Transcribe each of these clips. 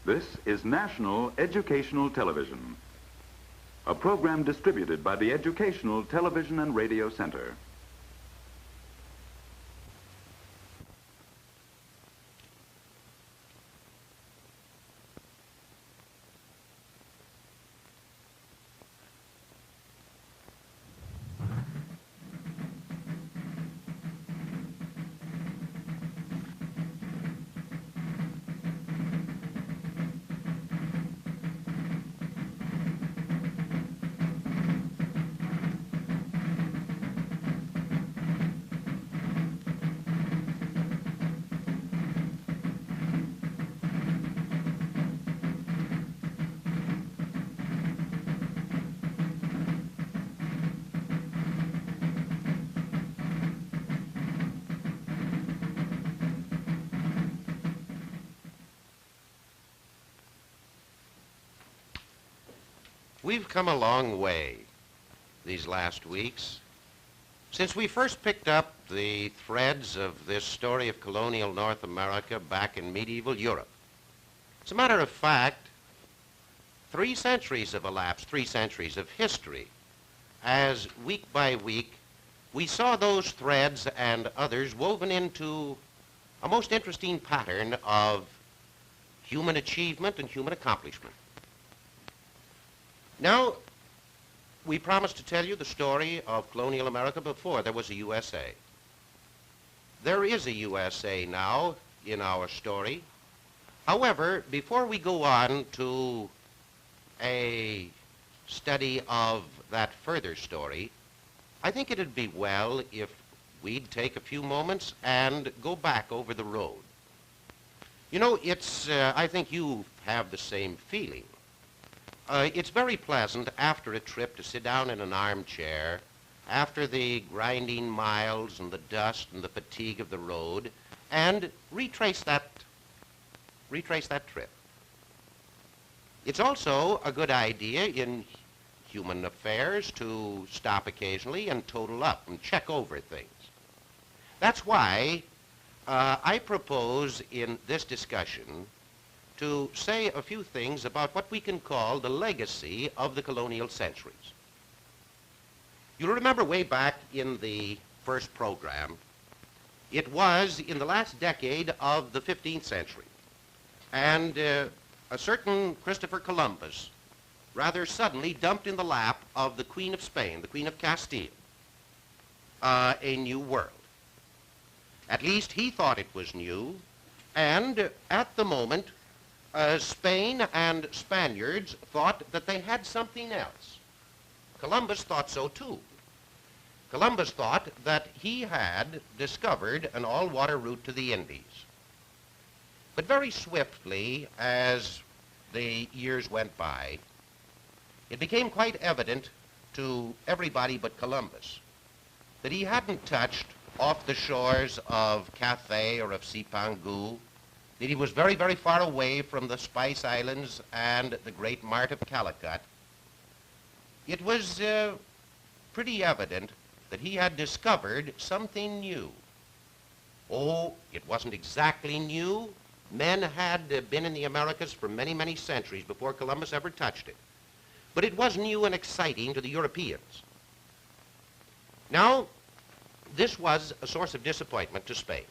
This is National Educational Television, a program distributed by the Educational Television and Radio Center. We've come a long way these last weeks since we first picked up the threads of this story of colonial North America back in medieval Europe. As a matter of fact, 3 centuries have elapsed, 3 centuries of history, as week by week we saw those threads and others woven into a most interesting pattern of human achievement and human accomplishment. Now, we promised to tell you the story of colonial America before there was a USA. There is a USA now in our story. However, before we go on to a study of that further story, I think it'd be well if we'd take a few moments and go back over the road. You know, I think you have the same feeling. It's very pleasant after a trip to sit down in an armchair, after the grinding miles and the dust and the fatigue of the road, and retrace that trip. It's also a good idea in human affairs to stop occasionally and total up and check over things. That's why I propose in this discussion to say a few things about what we can call the legacy of the colonial centuries. You'll remember way back in the first program, it was in the last decade of the 15th century, and a certain Christopher Columbus rather suddenly dumped in the lap of the Queen of Spain, the Queen of Castile, a new world. At least he thought it was new, and at the moment, Spain and Spaniards thought that they had something else. Columbus thought so too. Columbus thought that he had discovered an all-water route to the Indies. But very swiftly, as the years went by, it became quite evident to everybody but Columbus that he hadn't touched off the shores of Cathay or of Cipangu, that he was very, very far away from the Spice Islands and the great mart of Calicut. It was pretty evident that he had discovered something new. Oh, it wasn't exactly new. Men had been in the Americas for many, many centuries before Columbus ever touched it. But it was new and exciting to the Europeans. Now, this was a source of disappointment to Spain.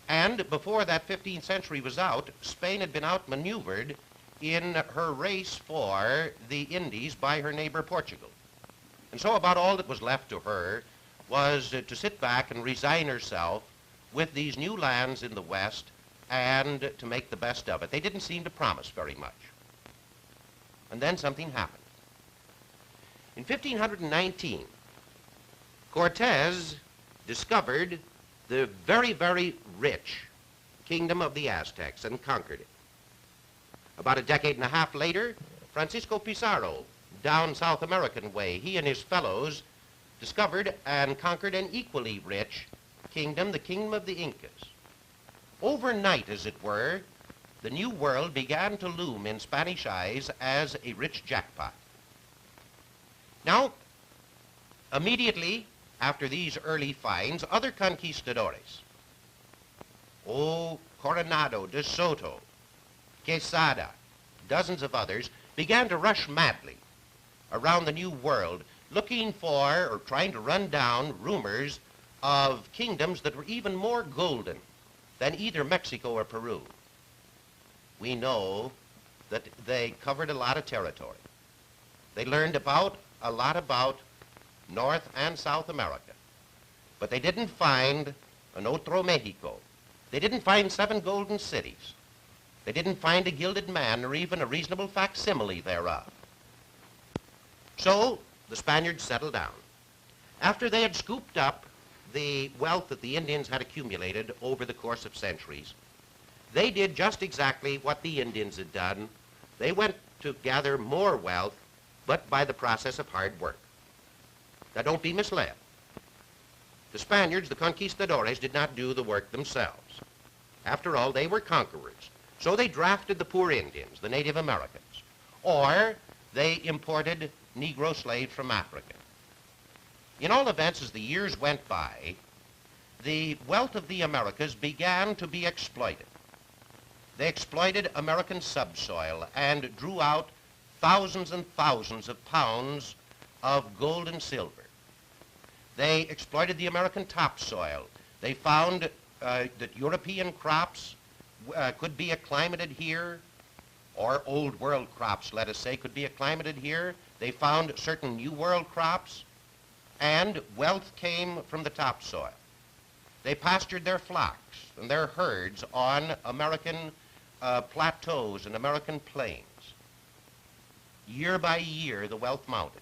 And before that 15th century was out, Spain had been outmaneuvered in her race for the Indies by her neighbor Portugal. And so about all that was left to her was to sit back and resign herself with these new lands in the West and to make the best of it. They didn't seem to promise very much. And then something happened. In 1519, Cortez discovered the very, very rich kingdom of the Aztecs and conquered it. About a decade and a half later, Francisco Pizarro, down South American way, he and his fellows discovered and conquered an equally rich kingdom, the kingdom of the Incas. Overnight, as it were, the New World began to loom in Spanish eyes as a rich jackpot. Now, immediately after these early finds, other conquistadores, Coronado de Soto, Quesada, dozens of others, began to rush madly around the New World, looking for or trying to run down rumors of kingdoms that were even more golden than either Mexico or Peru. We know that they covered a lot of territory. They learned a lot about North and South America, but they didn't find an Otro Mexico. They didn't find 7 golden cities. They didn't find a gilded man or even a reasonable facsimile thereof. So the Spaniards settled down. After they had scooped up the wealth that the Indians had accumulated over the course of centuries, they did just exactly what the Indians had done. They went to gather more wealth, but by the process of hard work. Now don't be misled. The Spaniards, the conquistadores, did not do the work themselves. After all, they were conquerors. So they drafted the poor Indians, the Native Americans, or they imported Negro slaves from Africa. In all events, as the years went by, the wealth of the Americas began to be exploited. They exploited American subsoil and drew out thousands and thousands of pounds of gold and silver. They exploited the American topsoil. They found that European crops could be acclimated here, or old world crops, let us say, could be acclimated here. They found certain new world crops, and wealth came from the topsoil. They pastured their flocks and their herds on American plateaus and American plains. Year by year, the wealth mounted.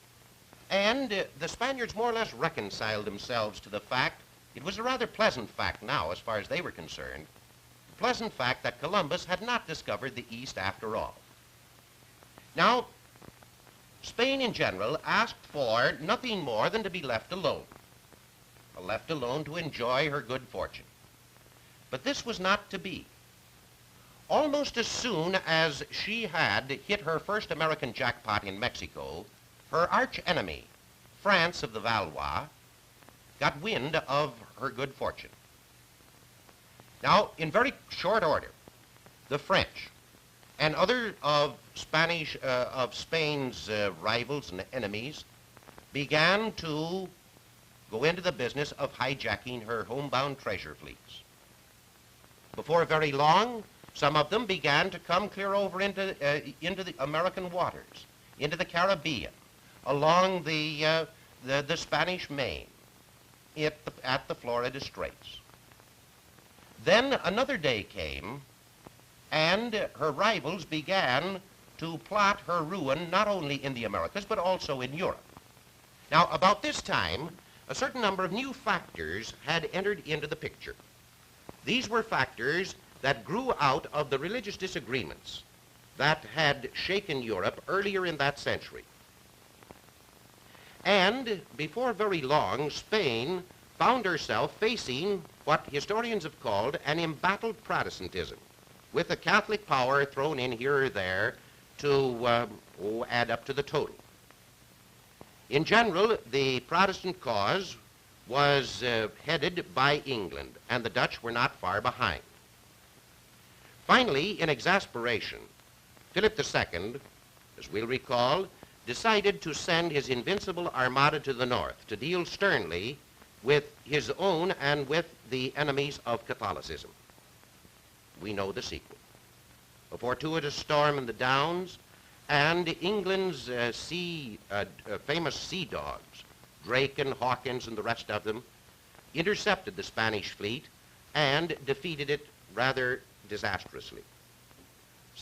And the Spaniards more or less reconciled themselves to the fact, it was a rather pleasant fact now as far as they were concerned, the pleasant fact that Columbus had not discovered the East after all. Now, Spain in general asked for nothing more than to be left alone to enjoy her good fortune. But this was not to be. Almost as soon as she had hit her first American jackpot in Mexico, her arch enemy, France of the Valois, got wind of her good fortune. Now, in very short order, the French and other of Spain's rivals and enemies began to go into the business of hijacking her homebound treasure fleets. Before very long, some of them began to come clear over into the American waters, into the Caribbean, along the Spanish Main, at the Florida Straits. Then another day came, and her rivals began to plot her ruin not only in the Americas, but also in Europe. Now, about this time, a certain number of new factors had entered into the picture. These were factors that grew out of the religious disagreements that had shaken Europe earlier in that century. And before very long, Spain found herself facing what historians have called an embattled Protestantism, with the Catholic power thrown in here or there to add up to the total. In general, the Protestant cause was headed by England, and the Dutch were not far behind. Finally, in exasperation, Philip II, as we'll recall, decided to send his invincible armada to the north to deal sternly with his own and with the enemies of Catholicism. We know the sequel. A fortuitous storm in the Downs, and England's famous sea dogs, Drake and Hawkins and the rest of them, intercepted the Spanish fleet and defeated it rather disastrously.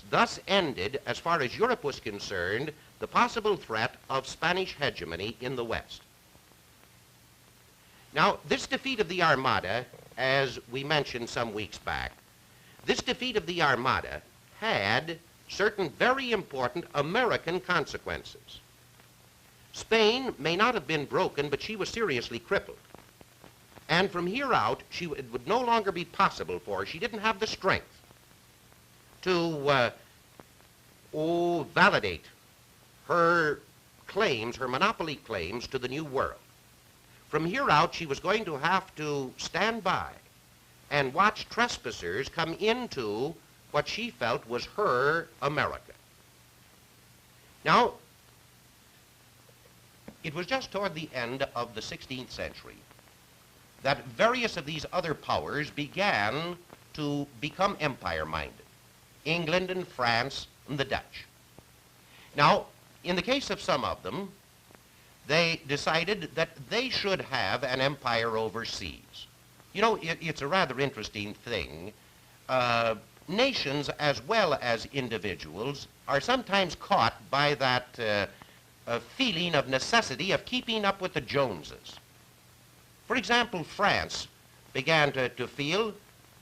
Thus ended, as far as Europe was concerned, the possible threat of Spanish hegemony in the West. Now, this defeat of the Armada, as we mentioned some weeks back, this defeat of the Armada had certain very important American consequences. Spain may not have been broken, but she was seriously crippled. And from here out, it would no longer be possible for her. She didn't have the strength to validate her claims, her monopoly claims to the New World. From here out, she was going to have to stand by and watch trespassers come into what she felt was her America. Now, it was just toward the end of the 16th century that various of these other powers began to become empire-minded. England and France and the Dutch. Now, in the case of some of them, they decided that they should have an empire overseas. You know, it's a rather interesting thing. Nations as well as individuals are sometimes caught by that feeling of necessity of keeping up with the Joneses. For example, France began to feel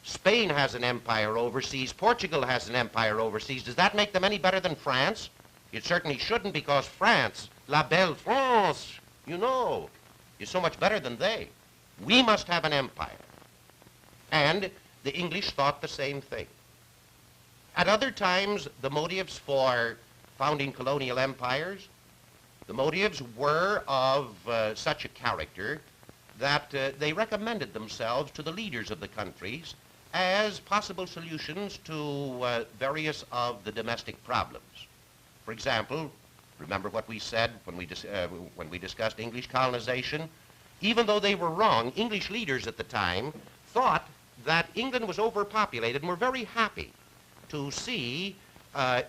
Spain has an empire overseas, Portugal has an empire overseas. Does that make them any better than France? It certainly shouldn't, because France, la belle France, you know, is so much better than they. We must have an empire. And the English thought the same thing. At other times, the motives for founding colonial empires, the motives were of such a character that they recommended themselves to the leaders of the countries as possible solutions to various of the domestic problems. For example, remember what we said when we discussed English colonization? Even though they were wrong, English leaders at the time thought that England was overpopulated and were very happy to see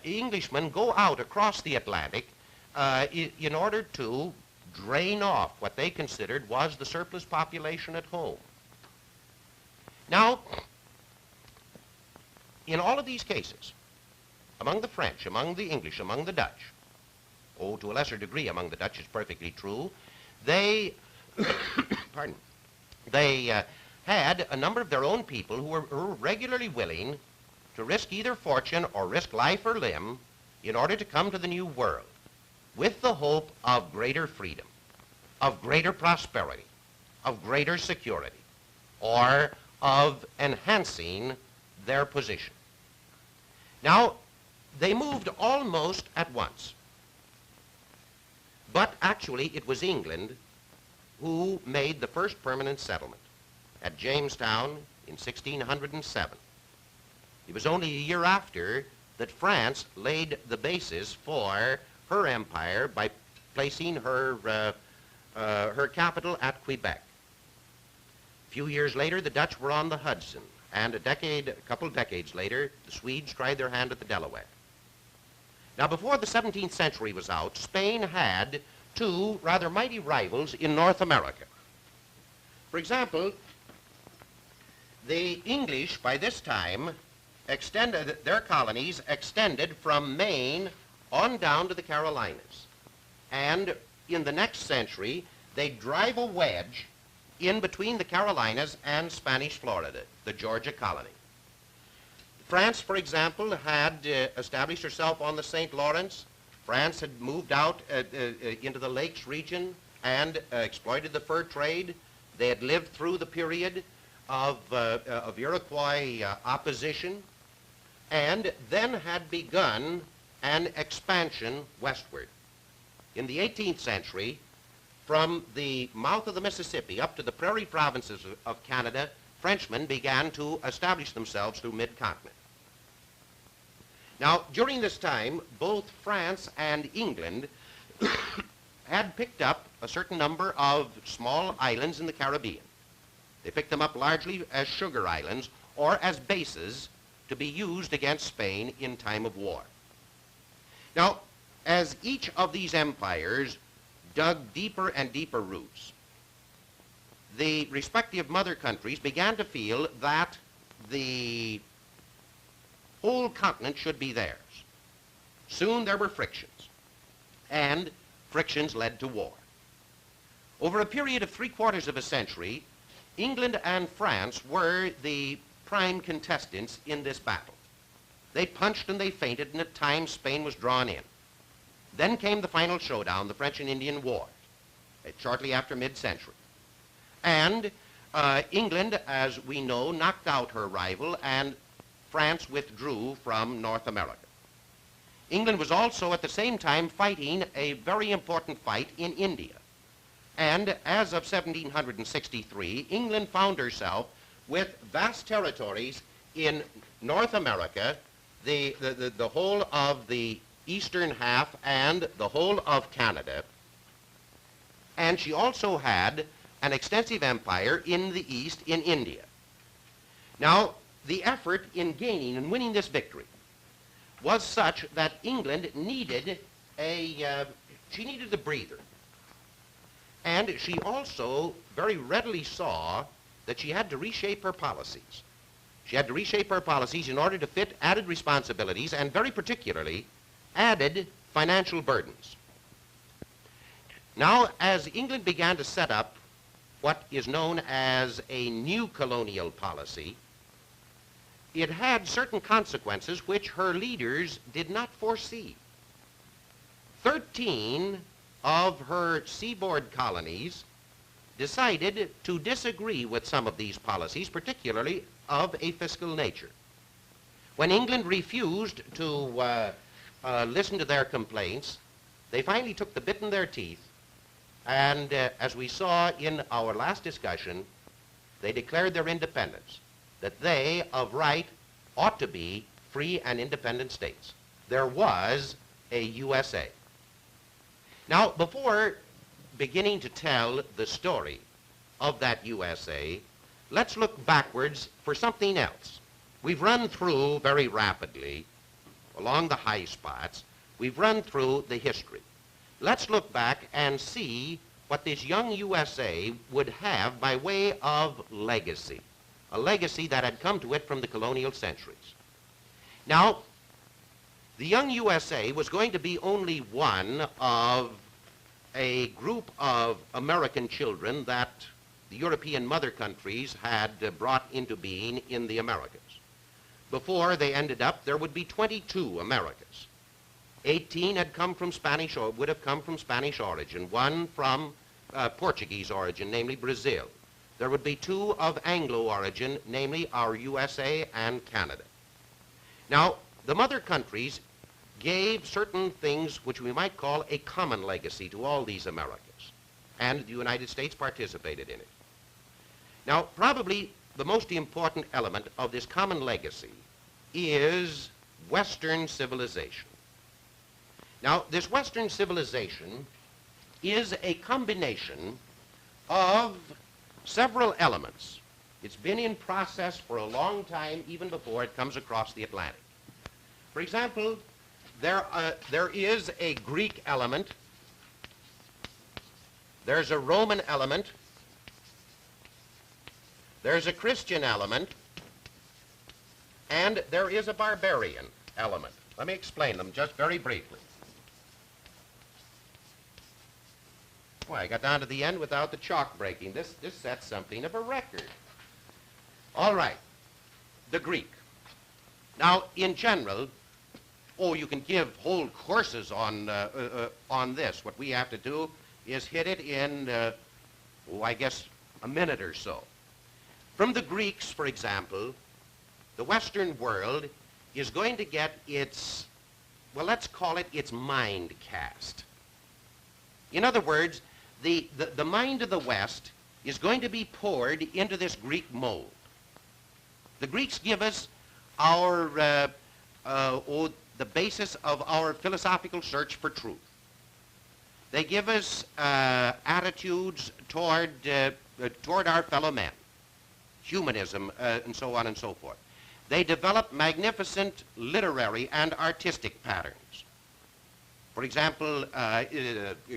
Englishmen go out across the Atlantic in order to drain off what they considered was the surplus population at home. Now, in all of these cases, among the French, among the English, among the Dutch, oh, to a lesser degree among the Dutch, it's perfectly true, they, pardon, they had a number of their own people who were regularly willing to risk either fortune or risk life or limb in order to come to the New World with the hope of greater freedom, of greater prosperity, of greater security, or of enhancing their position. Now, they moved almost at once. But actually, it was England who made the first permanent settlement at Jamestown in 1607. It was only a year after that France laid the basis for her empire by placing her capital at Quebec. A few years later, the Dutch were on the Hudson, and a couple decades later, the Swedes tried their hand at the Delaware. Now, before the 17th century was out, Spain had two rather mighty rivals in North America. For example, the English, by this time, their colonies extended from Maine on down to the Carolinas. And in the next century, they drive a wedge in between the Carolinas and Spanish Florida, the Georgia colony. France, for example, had established herself on the St. Lawrence. France had moved out into the Lakes region and exploited the fur trade. They had lived through the period of Iroquois opposition, and then had begun an expansion westward. In the 18th century, from the mouth of the Mississippi up to the prairie provinces of Canada, Frenchmen began to establish themselves through mid-continent. Now, during this time, both France and England had picked up a certain number of small islands in the Caribbean. They picked them up largely as sugar islands or as bases to be used against Spain in time of war. Now, as each of these empires dug deeper and deeper roots, the respective mother countries began to feel that the whole continent should be theirs. Soon there were frictions, and frictions led to war. Over a period of 3/4 of a century, England and France were the prime contestants in this battle. They punched and they feinted, and at times Spain was drawn in. Then came the final showdown, the French and Indian War, shortly after mid-century. And England, as we know, knocked out her rival, and France withdrew from North America. England was also at the same time fighting a very important fight in India. And as of 1763, England found herself with vast territories in North America the whole of the eastern half and the whole of Canada. And she also had an extensive empire in the east in India. Now, the effort in gaining and winning this victory was such that England needed she needed a breather. And she also very readily saw that she had to reshape her policies. She had to reshape her policies in order to fit added responsibilities and very particularly added financial burdens. Now, as England began to set up what is known as a new colonial policy, it had certain consequences which her leaders did not foresee. 13 of her seaboard colonies decided to disagree with some of these policies, particularly of a fiscal nature. When England refused to listen to their complaints, they finally took the bit in their teeth, and as we saw in our last discussion, they declared their independence, that they, of right, ought to be free and independent states. There was a USA. Now, before beginning to tell the story of that USA, let's look backwards for something else. We've run through very rapidly, along the high spots, we've run through the history. Let's look back and see what this young USA would have by way of legacy, a legacy that had come to it from the colonial centuries. Now, the young USA was going to be only one of a group of American children that the European mother countries had brought into being in the Americas. Before they ended up, there would be 22 Americas. 18 had come from Spanish, or would have come from Spanish origin, one from Portuguese origin, namely Brazil. There would be 2 of Anglo origin, namely our USA and Canada. Now, the mother countries gave certain things which we might call a common legacy to all these Americas, and the United States participated in it. Now, probably the most important element of this common legacy is Western civilization. Now, this Western civilization is a combination of several elements. It's been in process for a long time, even before it comes across the Atlantic. For example, there is a Greek element, there's a Roman element, there's a Christian element, and there is a barbarian element. Let me explain them just very briefly. Boy, I got down to the end without the chalk breaking. This sets something of a record. All right, the Greek. Now, in general, you can give whole courses on this. What we have to do is hit it in, I guess, a minute or so. From the Greeks, for example, the Western world is going to get its, well, let's call it its mind cast. In other words, the mind of the West is going to be poured into this Greek mold. The Greeks give us our, the basis of our philosophical search for truth. They give us attitudes toward our fellow men, humanism, and so on and so forth. They develop magnificent literary and artistic patterns. For example,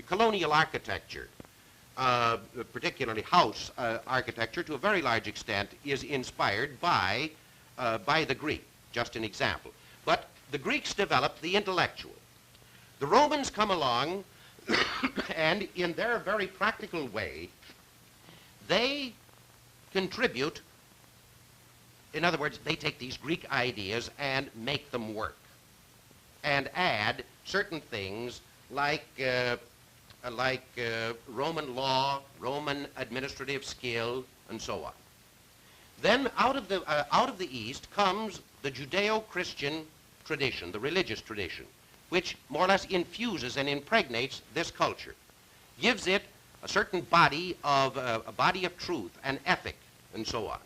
colonial architecture, particularly house architecture, to a very large extent, is inspired by the Greek, just an example. But the Greeks developed the intellectual. The Romans come along, and in their very practical way, they contribute. In other words, they take these Greek ideas and make them work, and add certain things like Roman law, Roman administrative skill, and so on. Then out of the East comes the Judeo-Christian tradition, the religious tradition, which more or less infuses and impregnates this culture, gives it a certain body of truth and ethic, and so on.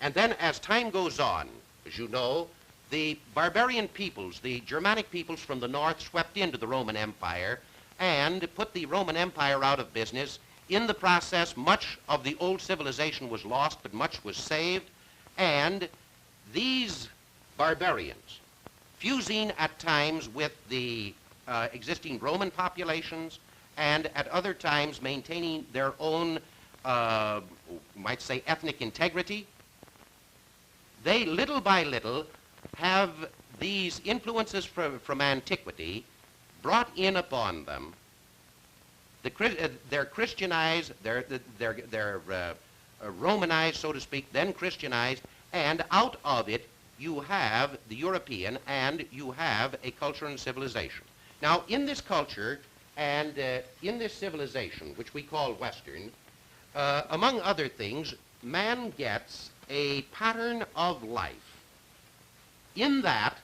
And then as time goes on, as you know, the barbarian peoples, the Germanic peoples from the north, swept into the Roman Empire and put the Roman Empire out of business. In the process, much of the old civilization was lost, but much was saved. And these barbarians, fusing at times with the existing Roman populations, and at other times maintaining their own, might say, ethnic integrity, they little by little have these influences from antiquity brought in upon them. They're Christianized, they're Romanized, so to speak, then Christianized, and out of it you have the European and you have a culture and civilization. Now, in this culture and in this civilization, which we call Western, among other things, man gets a pattern of life. In that,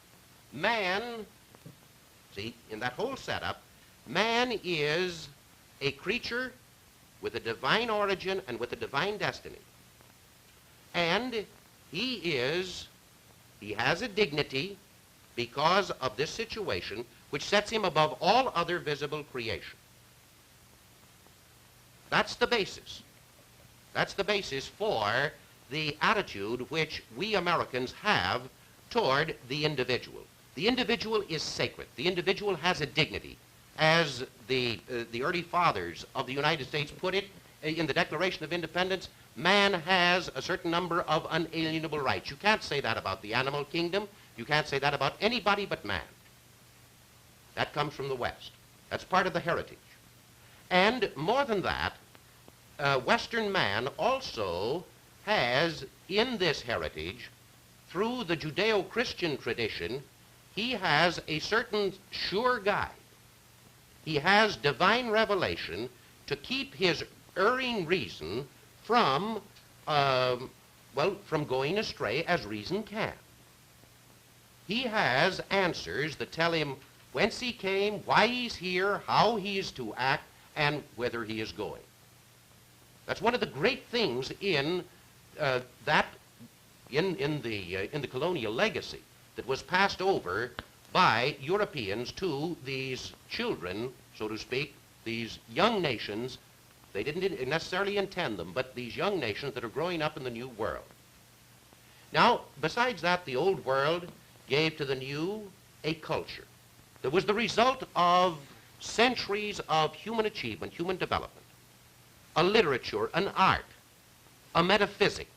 man, see, in that whole setup, man is a creature with a divine origin and with a divine destiny. And he has a dignity because of this situation which sets him above all other visible creation. That's the basis. That's the basis for the attitude which we Americans have toward the individual. The individual is sacred. The individual has a dignity. As the early fathers of the United States put it in the Declaration of Independence, man has a certain number of unalienable rights. You can't say that about the animal kingdom. You can't say that about anybody but man. That comes from the West. That's part of the heritage. And more than that, Western man also has in this heritage, through the Judeo-Christian tradition, he has a certain sure guide. He has divine revelation to keep his erring reason from going astray as reason can. He has answers that tell him whence he came, why he's here, how he is to act, and whither he is going. That's one of the great things in the colonial legacy that was passed over by Europeans to these children, so to speak, these young nations. They didn't necessarily intend them, but these young nations that are growing up in the new world. Now, besides that, the old world gave to the new a culture that was the result of centuries of human achievement, human development, a literature, an art, a metaphysic,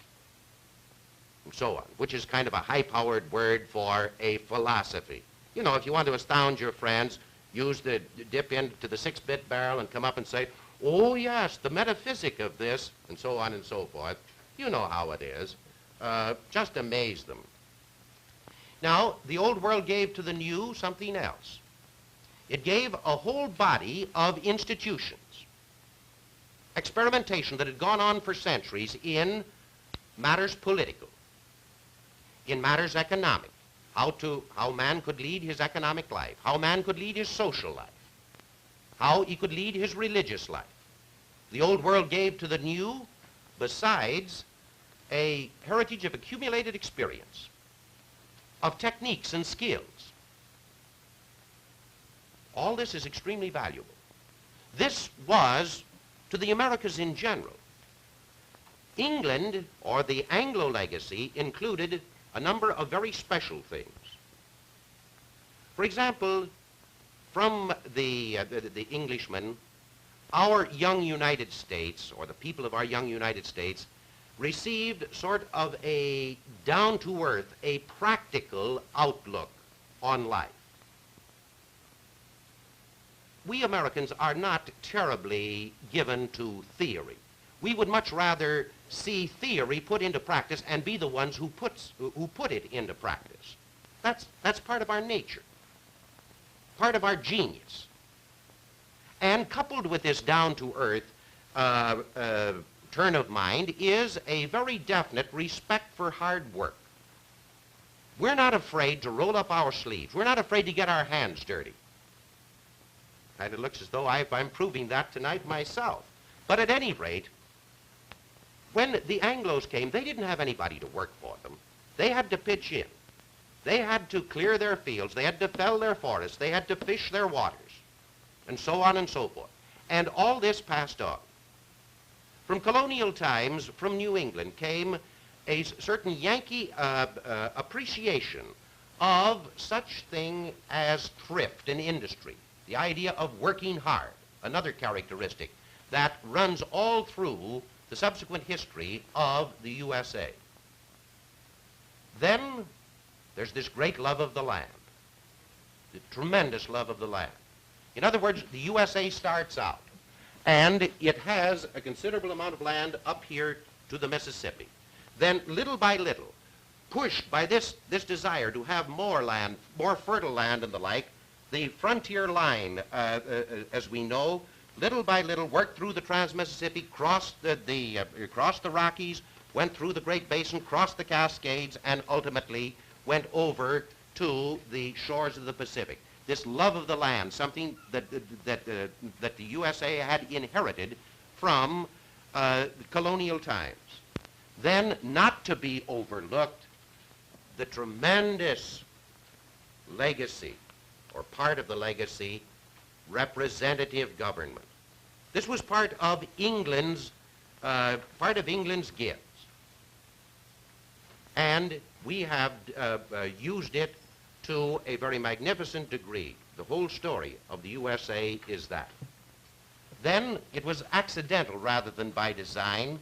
and so on, which is kind of a high-powered word for a philosophy. You know, if you want to astound your friends, use the dip into the 6-bit barrel and come up and say, oh yes, the metaphysic of this, and so on and so forth. You know how it is. Just amaze them. Now, the old world gave to the new something else. It gave a whole body of institutions, experimentation that had gone on for centuries in matters political, in matters economic, how man could lead his economic life, how man could lead his social life, how he could lead his religious life. The old world gave to the new, besides, a heritage of accumulated experience, of techniques and skills. All this is extremely valuable. This was to the Americas in general. England, or the Anglo legacy, included a number of very special things. For example, from the Englishmen, our young United States, or the people of our young United States, received sort of a down-to-earth, a practical outlook on life. We Americans are not terribly given to theory. We would much rather see theory put into practice and be the ones who put it into practice. That's part of our nature, part of our genius. And coupled with this down-to-earth turn of mind is a very definite respect for hard work. We're not afraid to roll up our sleeves. We're not afraid to get our hands dirty. And it looks as though I'm proving that tonight myself. But at any rate, when the Anglos came, they didn't have anybody to work for them. They had to pitch in. They had to clear their fields, they had to fell their forests, they had to fish their waters, and so on and so forth. And all this passed on. From colonial times, from New England, came a certain Yankee appreciation of such thing as thrift and industry, the idea of working hard, another characteristic that runs all through the subsequent history of the USA. Then there's this great love of the land, the tremendous love of the land. In other words, the USA starts out, and it has a considerable amount of land up here to the Mississippi. Then, little by little, pushed by this desire to have more land, more fertile land and the like, the frontier line, as we know, little by little worked through the Trans-Mississippi, crossed crossed the Rockies, went through the Great Basin, crossed the Cascades, and ultimately went over to the shores of the Pacific. This love of the land, something that the USA had inherited from colonial times. Then, not to be overlooked, the tremendous legacy, or part of the legacy, representative government. This was part of England's gifts, and we have used it to a very magnificent degree. The whole story of the USA is that. Then it was accidental rather than by design.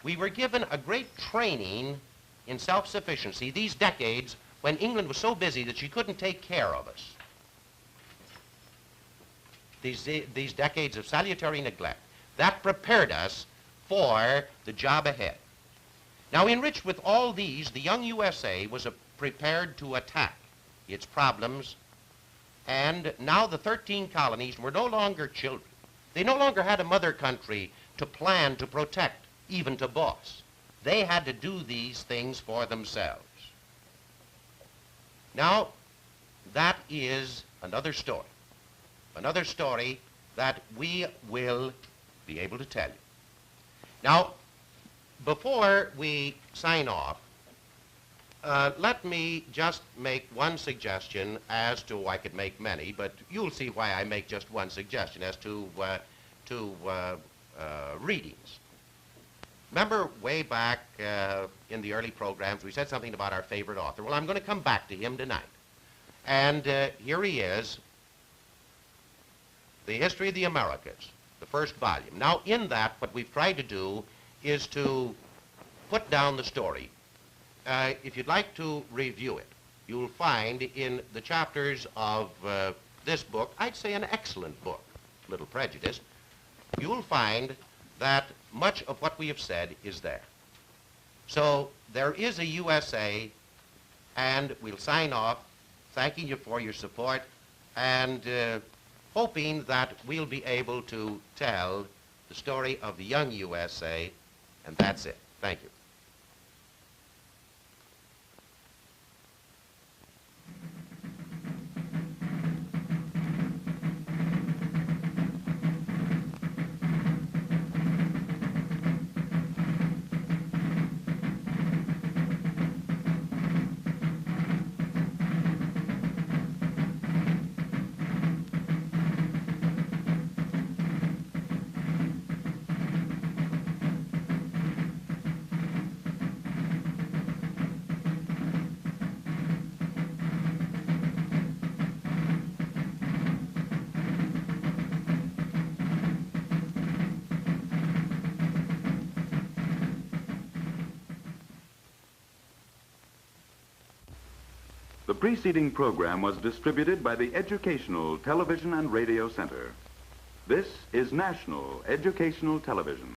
We were given a great training in self-sufficiency these decades when England was so busy that she couldn't take care of us. These decades of salutary neglect. That prepared us for the job ahead. Now, enriched with all these, the young USA was prepared to attack its problems, and now the 13 colonies were no longer children. They no longer had a mother country to plan, to protect, even to boss. They had to do these things for themselves. Now, that is another story that we will be able to tell you. Now, before we sign off, let me just make one suggestion as to, I could make many, but you'll see why I make just one suggestion as to readings. Remember way back in the early programs, we said something about our favorite author. Well, I'm going to come back to him tonight. And here he is, The History of the Americas, the first volume. Now, in that, what we've tried to do is to put down the story. If you'd like to review it, you'll find in the chapters of this book, I'd say an excellent book, little prejudice, you'll find that much of what we have said is there. So there is a USA, and we'll sign off thanking you for your support and hoping that we'll be able to tell the story of the young USA, and that's it. Thank you. The preceding program was distributed by the Educational Television and Radio Center. This is National Educational Television.